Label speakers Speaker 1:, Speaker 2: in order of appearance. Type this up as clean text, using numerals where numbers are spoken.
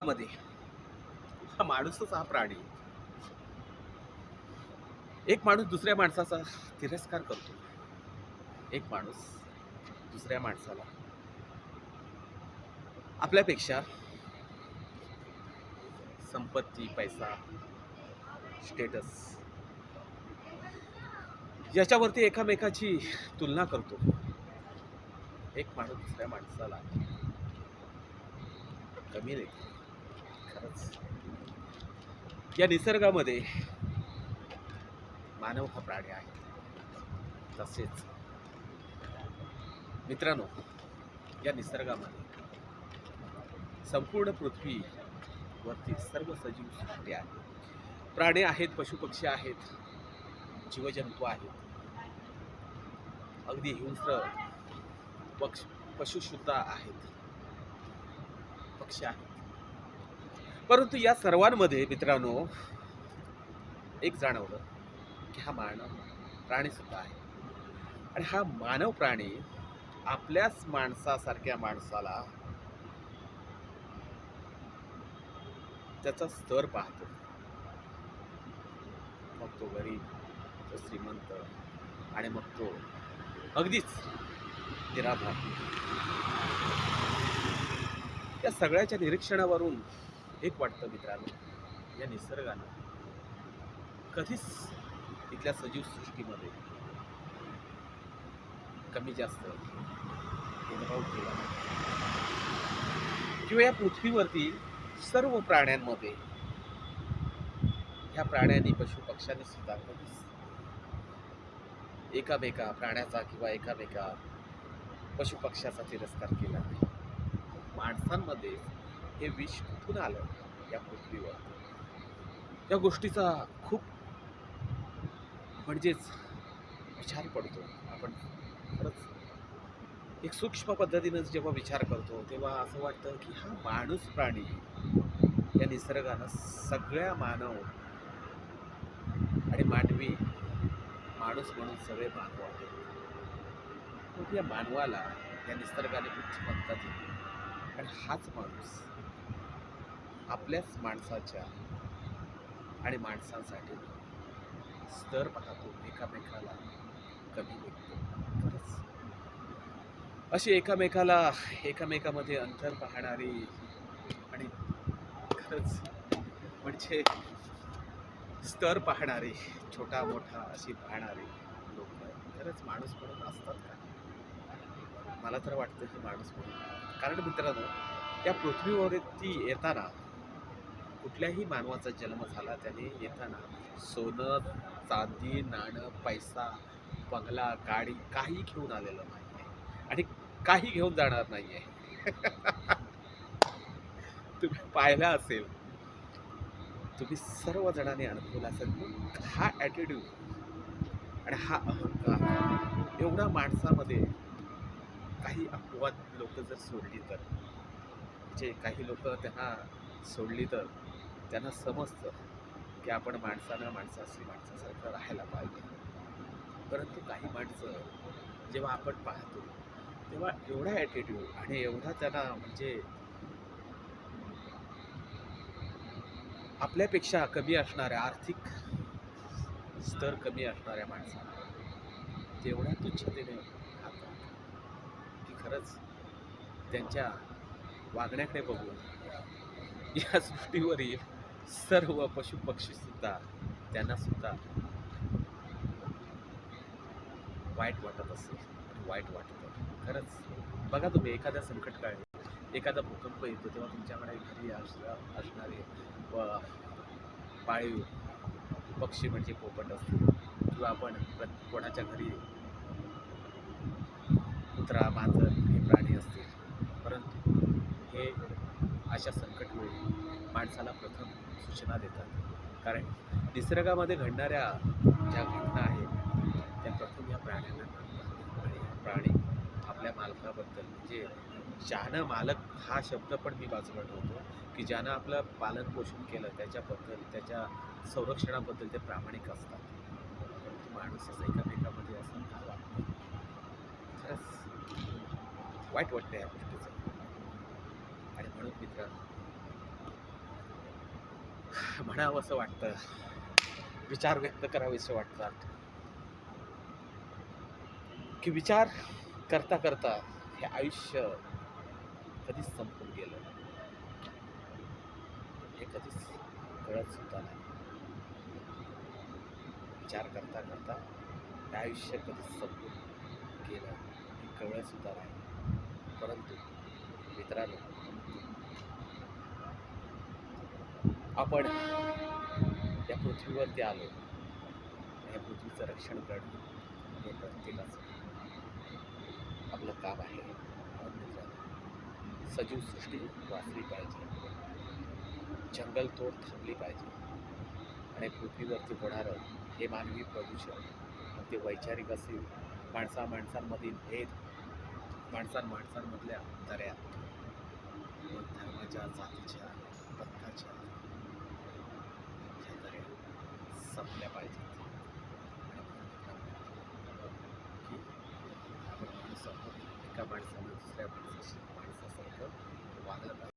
Speaker 1: मध्ये हा माणूसच हा प्राणी. एक माणूस दुसऱ्या माणसाचा तिरस्कार करतो. एक माणूस दुसऱ्या माणसाला आपल्यापेक्षा संपत्ती, पैसा, स्टेटस याच्यावरती एकामेकाची तुलना करतो. एक माणूस दुसऱ्या माणसाला कमी लेखतो. खरंच या निसर्गामध्ये मानव हा प्राणी आहे. तसेच मित्रांनो, या निसर्गामध्ये संपूर्ण पृथ्वीवरती सर्व सजीव सृष्टी आहे. प्राणी आहेत, पशुपक्षी आहेत, जीवजंतू आहेत, अगदी हिंस्र पशुसुद्धा आहेत, पक्षी आहेत. परंतु या सर्वांमध्ये मित्रांनो एक जाणवलं की हा मानव प्राणी सुद्धा आहे. आणि हा मानव प्राणी आपल्याच माणसासारख्या माणसाला त्याचा स्तर पाहतो. मग तो गरीब, तो श्रीमंत, आणि मग तो अगदीच निराधार. या सगळ्याच्या निरीक्षणावरून एक वाटतं मित्रांनो, या निसर्गानं कधीच इथल्या सजीव सृष्टीमध्ये कमी जास्त भेदभाव केला नाही. किंवा या पृथ्वीवरती सर्व प्राण्यांमध्ये ह्या प्राण्यांनी, पशुपक्ष्यांनी सुद्धा कधीच एकामेका प्राण्याचा किंवा एकामेका पशुपक्ष्याचा तिरस्कार केला नाही. माणसांमध्ये हे विष कुठून आलं या पृथ्वीवर, या गोष्टीचा खूप म्हणजेच विचार पडतो. आपण खरंच एक सूक्ष्म पद्धतीनं जेव्हा विचार करतो तेव्हा असं वाटतं की हा माणूस प्राणी या निसर्गानं सगळ्या मानव आणि मानवी, माणूस म्हणून सगळे मानव आहेत. मग या मानवाला या निसर्गाने बुद्धिमत्ता दिली. आणि हाच माणूस आपल्याच माणसाच्या आणि माणसांसाठी स्तर पाहतो, एकामेकाला कमी लेखतो. खरंच अशी एकामेकामध्ये अंतर पाहणारी आणि खरंच म्हणजे स्तर पाहणारी, छोटा मोठा अशी पाहणारी लोक खरंच माणूस म्हणून असतात का? मला तर वाटतं की माणूस म्हणून. कारण मित्रांनो, या पृथ्वीवरती येताना कुठल्याही मानवाचा जन्म झाला, त्याने येताना सोनं, चांदी, नाणं, पैसा, बंगला, गाडी काही घेऊन आलेलं नाही आहे आणि काही घेऊन जाणार नाही आहे. तुम्ही पाहिला असेल, तुम्ही सर्व जणांनी अनुभवला असेल, हा ॲटिट्यूड आणि हा अहंकार एवढा माणसामध्ये. काही अपवाद लोक जर सोडली तर, म्हणजे काही लोक त्यांना सोडली तर त्यांना समजतं की आपण माणसासारखं राहायला पाहिजे. परंतु काही माणसं जेव्हा आपण पाहतो तेव्हा एवढा ॲटिट्यूड आणि एवढा त्यांना म्हणजे आपल्यापेक्षा कमी असणाऱ्या, आर्थिक स्तर कमी असणाऱ्या माणसाला तेवढ्या तुच्छतेने राहतात की खरंच त्यांच्या वागण्याकडे बघून या सृष्टीवरील सर्व पशुपक्षी सुद्धा त्यांना सुद्धा वाईट वाटत असेल. वाईट वाटतं खरंच. बघा तुम्ही, एखाद्या संकटकाळी एखादा भूकंप येतो तेव्हा तुमच्याकडे घरी असणारे पाळीव पक्षी म्हणजे पोपट असतील, किंवा आपण कोणाच्या घरी कुत्रा, मांजर हे प्राणी असतील. परंतु हे अशा संकटवेळी माणसाला प्रथम सूचना देतात. कारण निसर्गामध्ये घडणाऱ्या ज्या घटना आहेत त्या प्रथम या प्राण्यांना कळतात. आणि हा प्राणी आपल्या मालकाबद्दल, म्हणजे ज्यानं मालक हा शब्द पण मी बाजूला ठेवतो, की ज्यानं आपलं पालन पोषण केलं त्याच्याबद्दल, त्याच्या संरक्षणाबद्दल ते प्रामाणिक असतात. परंतु माणूसच एकामेकामध्ये असं का वाटतं? खरंच वाईट वाटतं या गोष्टीचं. आणि म्हणून मित्रांनो, म्हणावंसं वाटतं, विचार व्यक्त करावेसे वाटतात, की विचार करता करता हे आयुष्य कधीच संपून गेलं हे कधीच कळत सुद्धा नाही. विचार करता करता हे आयुष्य कधीच संपून गेलं हे कळत सुद्धा नाही. परंतु मित्रांनो, आपण या पृथ्वीवरती आलो, या पृथ्वीचं रक्षण करणं हे प्रत्येकाचं आपलं काम आहे. म्हणून मित्रांनो, सजीव सृष्टी वाचली पाहिजे, जंगलतोड थांबली पाहिजे आणि पृथ्वीवरती होणारं हे मानवी प्रदूषण, मग ते वैचारिक असेल, माणसांमधील भेद, माणसांमधल्या दऱ्या, मग धर्माच्या, जातीच्या, पंथाच्या ह्या दऱ्या संपल्या पाहिजेत. आणि म्हणून मित्रांनो, की आपण माणूस आहोत, एका माणसाने दुसऱ्या माणसासारखं वागलं पाहिजे.